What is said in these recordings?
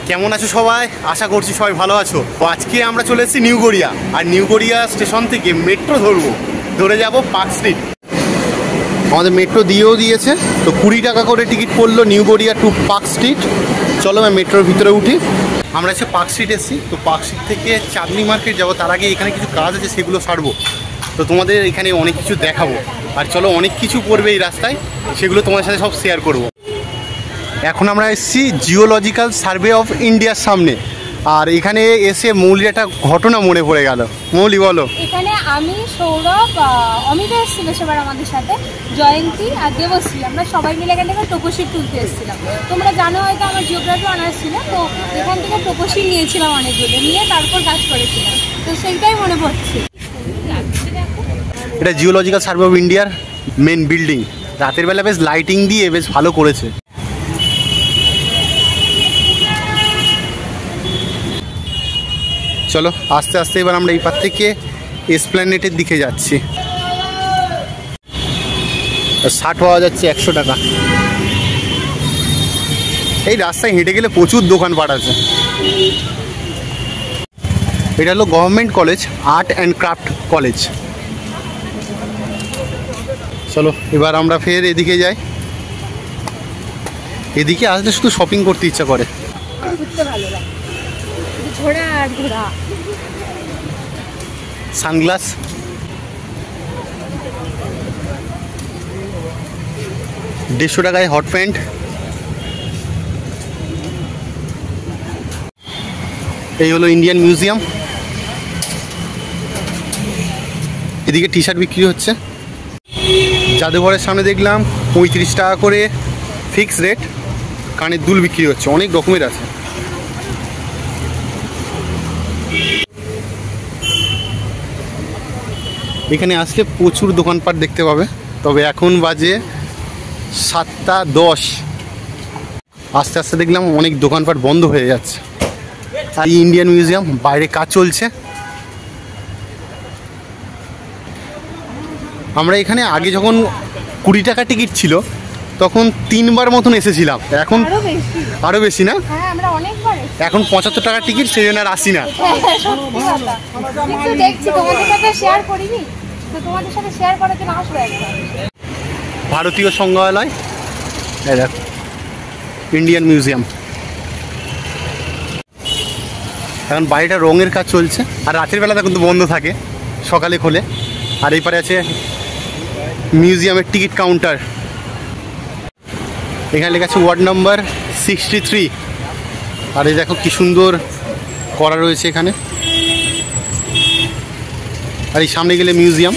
কেমন আছো সবাই? আশা করছি সবাই ভালো আছো। তো আজকে আমরা চলে এসেছি নিউ গড়িয়া, আর নিউ গড়িয়া স্টেশন থেকে মেট্রো ধরে যাব পার্ক স্ট্রিট। আমাদের মেট্রো দিয়েও দিয়েছে, তো 20 টাকা করে টিকিট পড়লো নিউ গড়িয়া টু পার্ক স্ট্রিট। চলো আমি মেট্রোর ভিতরে উঠি। আমরা এসে পার্ক স্ট্রিট এসেছি, তো পার্ক স্ট্রিট থেকে চাঁদনি মার্কেট যাবো। তার আগে এখানে কিছু কাজ আছে, সেগুলো সারবো। তো তোমাদের এখানে অনেক কিছু দেখাবো, আর চলো অনেক কিছু পড়বে এই রাস্তায়, সেগুলো তোমাদের সাথে সব শেয়ার করব। এখন আমরা এসেছি জিওলজিক্যাল সার্ভে অফ ইন্ডিয়ার সামনে, আর এখানে এসে মৌলির একটা ঘটনা মনে পড়ে গেল। মৌলি বলো। এখানে আমি, সৌরভ, অমিতা এসেছিল সেবার আমাদের সাথে, জয়ন্তী আর দেবশ্রী, আমরা সবাই মিলে এখান থেকে টোপোশিট তুলতে এসেছিলাম। তোমরা জানো হয়তো আমার জিওগ্রাফি অনার্স ছিল, তো এখান থেকে টোপোশিট নিয়েছিলাম অনেকগুলো, নিয়ে তারপর কাজ করেছিলাম, তো সেইটাই মনে পড়ছে। এটা জিওলজিক্যাল সার্ভে অফ ইন্ডিয়ার মেন বিল্ডিং। রাতের বেলা বেশ লাইটিং দিয়ে বেশ ভালো করেছে। চলো আস্তে আস্তে এবার আমরা এই পার থেকে এসপ্ল্যানেটের দিকে যাচ্ছি। 60 পাওয়া যাচ্ছে 100 টাকা। এই রাস্তায় হেঁটে গেলে প্রচুর দোকানপাট আছে। এটা হলো government college, art and craft college. চলো এবার আমরা ফের এদিকে যাই। এদিকে আসলে শুধু শপিং করতে ইচ্ছা করে। সানগ্লাস, দেড়শো টাকায় হট প্যান্ট। এই হলো ইন্ডিয়ান মিউজিয়াম। এদিকে টি শার্ট বিক্রি হচ্ছে। জাদুঘরের সামনে দেখলাম 35 টাকা করে ফিক্স রেট কানের দুল বিক্রি হচ্ছে, অনেক রকমের আছে। এখানে আসলে প্রচুর দোকানপাট দেখতে পাবে, তবে এখন বাজে 7:10। আস্তে আস্তে দেখলাম অনেক দোকানপাট বন্ধ হয়ে যাচ্ছে। আর ইন্ডিয়ান মিউজিয়াম বাইরে কাজ চলছে। আমরা এখানে আগে যখন 20 টাকা টিকিট ছিল তখন 3 বার মতন এসেছিলাম, এখন আরও বেশি না? এখন 75 টাকার টিকিট, সেই জন্য আর আসি না। ভারতীয় সংগ্রহালয়, ইন্ডিয়ান মিউজিয়াম। এখন বাড়িটা রঙের কাজ চলছে, আর রাতের বেলা কিন্তু বন্ধ থাকে, সকালে খোলে। আর এই পারে আছে মিউজিয়ামের টিকিট কাউন্টার। এখানে লেখা আছে ওয়ার্ড নাম্বার 63। আর এই দেখো কি সুন্দর করা রয়েছে এখানে। আর এই সামনে গেলে মিউজিয়াম।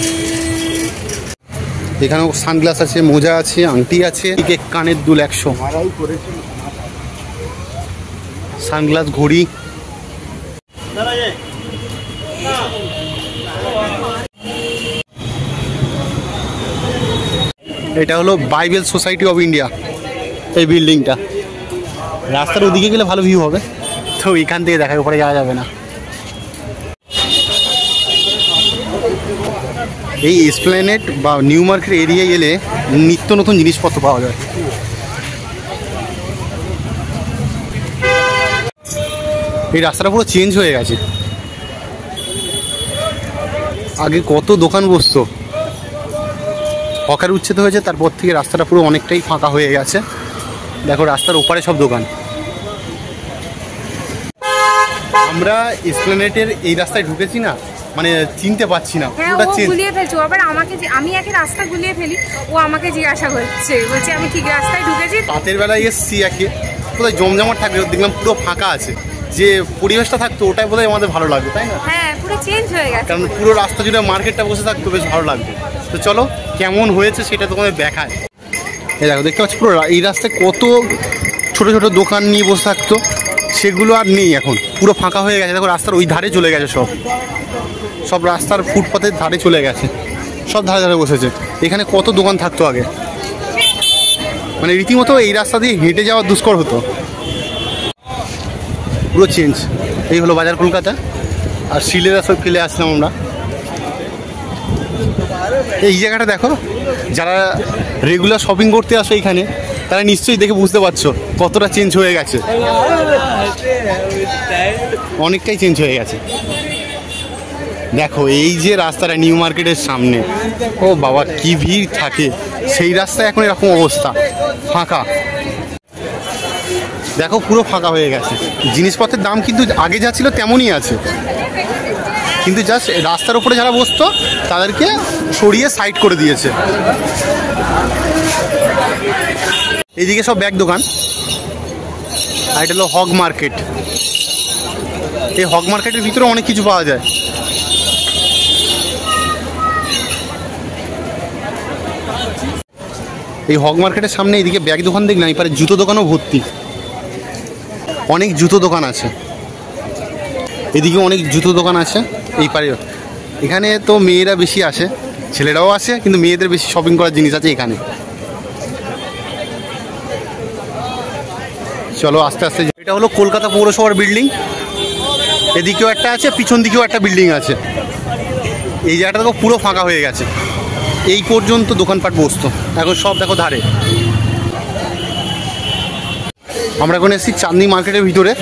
এখানেও সানগ্লাস আছে, মোজা আছে, আংটি আছে, কানের দুল 100, সানগ্লাস, ঘড়ি। এটা হলো বাইবেল সোসাইটি অফ ইন্ডিয়া, এই বিল্ডিংটা। রাস্তার ওদিকে গেলে ভালো ভিউ হবে, তো এখান থেকে দেখা, উপরে যাওয়া যাবে না। এই এসপ্ল্যানেড বা নিউ মার্কেট এরিয়ায় গেলে নিত্য নতুন জিনিসপত্র পাওয়া যায়। এই রাস্তাটা পুরো চেঞ্জ হয়ে গেছে। আগে কত দোকান বসতো, হকার উচ্ছেদ হয়েছে, তারপর থেকে রাস্তাটা পুরো অনেকটাই ফাঁকা হয়ে গেছে। দেখো রাস্তার ওপারে সব দোকান। আমরা এসপ্ল্যানেডের এই রাস্তায় ঢুকেছি না, মানে চিনতে পারছি না। গুলিয়ে ফেলছো আবার আমাকে, আমি একে রাস্তা গুলিয়ে ফেলি, ও আমাকে জিজ্ঞাসা করছে, বলছে আমি ঠিক রাস্তায় ঢুকেছি। রাতের বেলায় এসছি, একে কোথায় জমজমাট থাকে, দেখলাম পুরো ফাঁকা আছে। যে পরিবেশটা থাকতো ওটাই বোধহয় আমাদের ভালো লাগবে, তাই না? হ্যাঁ, পুরো চেঞ্জ হয়ে গেছে, কারণ পুরো রাস্তা জুড়ে মার্কেটটা বসে থাকতো, বেশ ভালো লাগবে। তো চলো কেমন হয়েছে সেটা তোমাদের দেখায়। এই দেখো, দেখতে পাচ্ছি পুরো এই রাস্তায় কত ছোট ছোট দোকান নিয়ে বসে থাকতো, সেগুলো আর নেই, এখন পুরো ফাঁকা হয়ে গেছে। দেখো রাস্তার ওই ধারে চলে গেছে, সব রাস্তার ফুটপাথের ধারে চলে গেছে, সব ধারে ধারে বসেছে। এখানে কত দোকান থাকতো আগে, মানে রীতিমতো এই রাস্তা দিয়ে হেঁটে যাওয়া দুষ্কর হতো। পুরো চেঞ্জ। এই হলো বাজার কলকাতা, আর শিলেরা সব ফেলে আসলাম আমরা। এই জায়গাটা দেখো, যারা রেগুলার শপিং করতে আসো এখানে, তারা নিশ্চয়ই দেখে বুঝতে পারছো কতটা চেঞ্জ হয়ে গেছে, অনেকটাই চেঞ্জ হয়ে গেছে। দেখো এই যে রাস্তাটা নিউ মার্কেটের সামনে, ও বাবা কি ভিড় থাকে, সেই রাস্তায় এখন এরকম অবস্থা, ফাঁকা। দেখো পুরো ফাঁকা হয়ে গেছে। জিনিসপত্রের দাম কিন্তু আগে যা ছিল তেমনই আছে, কিন্তু জাস্ট রাস্তার উপরে যারা বসতো তাদেরকে সরিয়ে সাইড করে দিয়েছে। এইদিকে সব ব্যাগ দোকান, আর এটা হলো হগ মার্কেট। এই হগ মার্কেটের ভিতরে অনেক কিছু পাওয়া যায়। এই হগ মার্কেটের সামনে এইদিকে ব্যাগ দোকান দেখলাম, এপারে জুতো দোকানও ভর্তি, অনেক জুতো দোকান আছে। এদিকে অনেক জুতো দোকান আছে এই পারে। এখানে তো মেয়েরা বেশি আসে, ছেলেরাও আসে, কিন্তু মেয়েদের বেশি শপিং করার জিনিস আছে এখানে। চলো আস্তে আস্তে। এটা হলো কলকাতা পৌরসভার বিল্ডিং, এদিকেও একটা আছে, পিছন দিকেও একটা বিল্ডিং আছে। এই জায়গাটা দেখো পুরো ফাঁকা হয়ে গেছে, এই পর্যন্ত দোকানপাট বসতো, এখন সব দেখো ধারে। আমরা এখন এসেছি চাঁদনি মার্কেটের ভিতরে।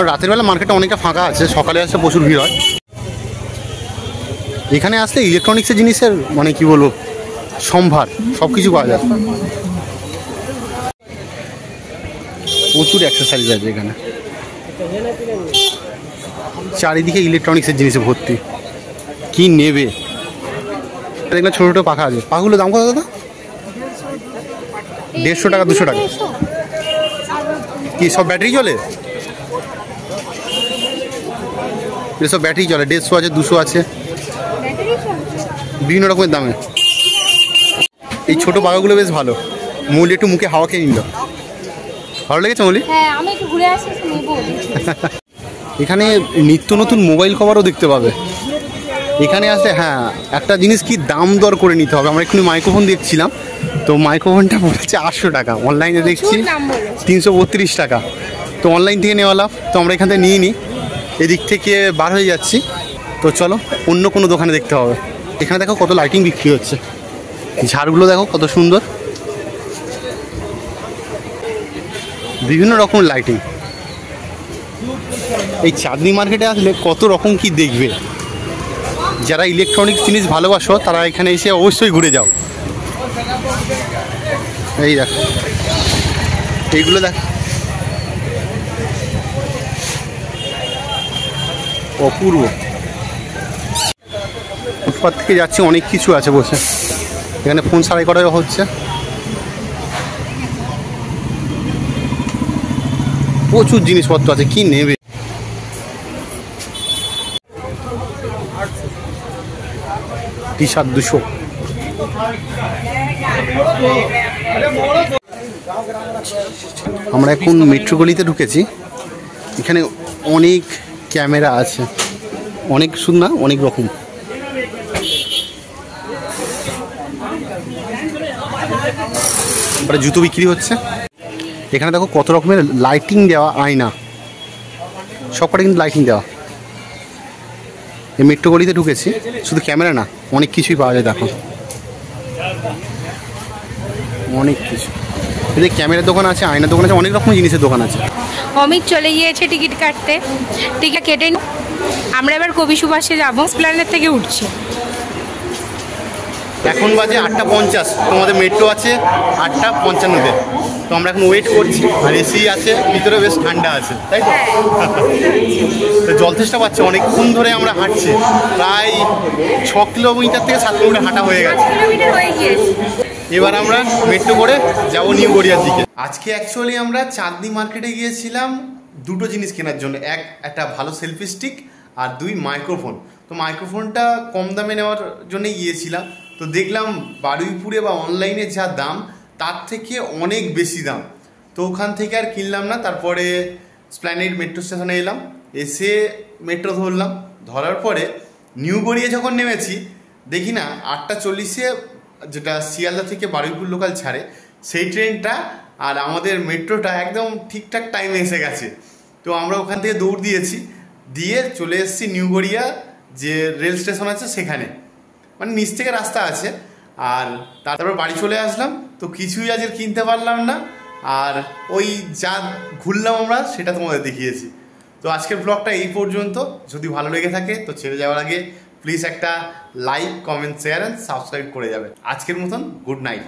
রাতের বেলা মার্কেটটা অনেকটা ফাঁকা আছে, সকালে আসলে প্রচুর ভিড় হয়। এখানে আসলে ইলেকট্রনিক্সের জিনিসের মানে কি বলবো সম্ভার, সব কিছু পাওয়া যায়। প্রচুর অ্যাক্সেসরিজ আছে এখানে, চারিদিকে ইলেকট্রনিক্সের জিনিসে ভর্তি। কি নেবে দেখলে ছোটো ছোটো পাখা আছে। পাখাগুলো দাম কত দাদা? 150 টাকা 200 টাকা। কি সব ব্যাটারি চলে? সব ব্যাটারি চলে, 150 আছে 200 আছে, বিভিন্ন রকমের দামে। এই ছোটো পাখাগুলো বেশ ভালো। মৌলি একটু মুখে হাওয়া খেয়ে নিল, ভালো লেগেছে মৌলি? এখানে নিত্য নতুন মোবাইল কভারও দেখতে পাবে। এখানে আসলে হ্যাঁ একটা জিনিস কি দাম দর করে নিতে হবে। আমরা এক্ষুনি মাইক্রোফোন দেখছিলাম, তো মাইক্রোফোনটা পড়েছে 800 টাকা, অনলাইনে দেখছি 332 টাকা। তো অনলাইন থেকে নেওয়া লাভ, তো আমরা এখান থেকে নিয়ে নিই। এদিক থেকে বার হয়ে যাচ্ছি, তো চলো অন্য কোনো দোকানে দেখতে হবে। এখানে দেখো কত লাইটিং বিক্রি হচ্ছে, ঝাড়গুলো দেখো কত সুন্দর, বিভিন্ন রকম লাইটিং। এই চাঁদনি মার্কেটে আসলে কত রকম কি দেখবে। যারা ইলেকট্রনিক্স জিনিস ভালোবাসো তারা এখানে এসে অবশ্যই ঘুরে যাও। এই দেখো এইগুলো দেখ, অপূর্ব। ফুটপাথ থেকে যাচ্ছি, অনেক কিছু আছে বসে। এখানে ফোন সারাই করা হচ্ছে, প্রচুর জিনিসপত্র আছে, কি নেবে। টি-শার্ট 200। আমরা এখন মেট্রো গলিতে ঢুকেছি। এখানে অনেক ক্যামেরা আছে, অনেক শুধু না অনেক রকম। তারপরে জুতো বিক্রি হচ্ছে। এখানে দেখো কত রকমের লাইটিং দেওয়া আয়না, সবকটা কিন্তু লাইটিং দেওয়া। এই মেট্রো গলিতে ঢুকেছি, শুধু ক্যামেরা না অনেক কিছুই পাওয়া যায়। দেখো অনেক কিছু, এদের ক্যামেরার দোকান আছে, আয়নার দোকান আছে, অনেক রকম জিনিসের দোকান আছে। অমিত চলে গিয়েছে টিকিট কাটতে, টিকিট কেটে আমরা এবার কবি সুভাষে যাবো, প্ল্যানের থেকে উঠছি। এখন বাজে 8:50, তোমাদের মেট্রো আছে 8:55-তে। তো আমরা এখন ওয়েট করছি, আর এসি আছে ভিতরে, বেশ ঠান্ডা আছে, তাই তো? তো জল তেষ্টা পাচ্ছে, অনেকক্ষণ ধরে আমরা হাঁটছি, প্রায় 6 কিলোমিটার থেকে 7 কিলোমিটার হাঁটা হয়ে গেছে। এবার আমরা মেট্রো করে যাবো নিউ গড়িয়ার দিকে। আজকে অ্যাকচুয়ালি আমরা চাঁদনি মার্কেটে গিয়েছিলাম দুটো জিনিস কেনার জন্য, একটা ভালো সেলফি স্টিক, আর 2 মাইক্রোফোন। তো মাইক্রোফোনটা কম দামে নেওয়ার জন্য গিয়েছিলাম, তো দেখলাম বারুইপুরে বা অনলাইনে যা দাম তার থেকে অনেক বেশি দাম। তো ওখান থেকে আর কিনলাম না। তারপরে স্প্ল্যানেড মেট্রো স্টেশনে এলাম, এসে মেট্রো ধরলাম। ধরার পরে নিউ গড়িয়া যখন নেমেছি, দেখি না 8:40-এ যেটা শিয়ালদা থেকে বারুইপুর লোকাল ছাড়ে, সেই ট্রেনটা আর আমাদের মেট্রোটা একদম ঠিকঠাক টাইমে এসে গেছে। তো আমরা ওখান থেকে দৌড় দিয়েছি, দিয়ে চলে এসেছি নিউ গড়িয়া যে রেল স্টেশন আছে সেখানে, মানে নিচ থেকে রাস্তা আছে। আর তারপর বাড়ি চলে আসলাম। তো কিছুই আজকে কিনতে পারলাম না, আর ওই যা ঘুরলাম আমরা সেটা তোমাদের দেখিয়েছি। তো আজকের ব্লগটা এই পর্যন্ত। যদি ভালো লেগে থাকে তো ছেড়ে যাওয়ার আগে প্লিজ একটা like, comment, share and subscribe করে যাবে। আজকের মতন গুড নাইট।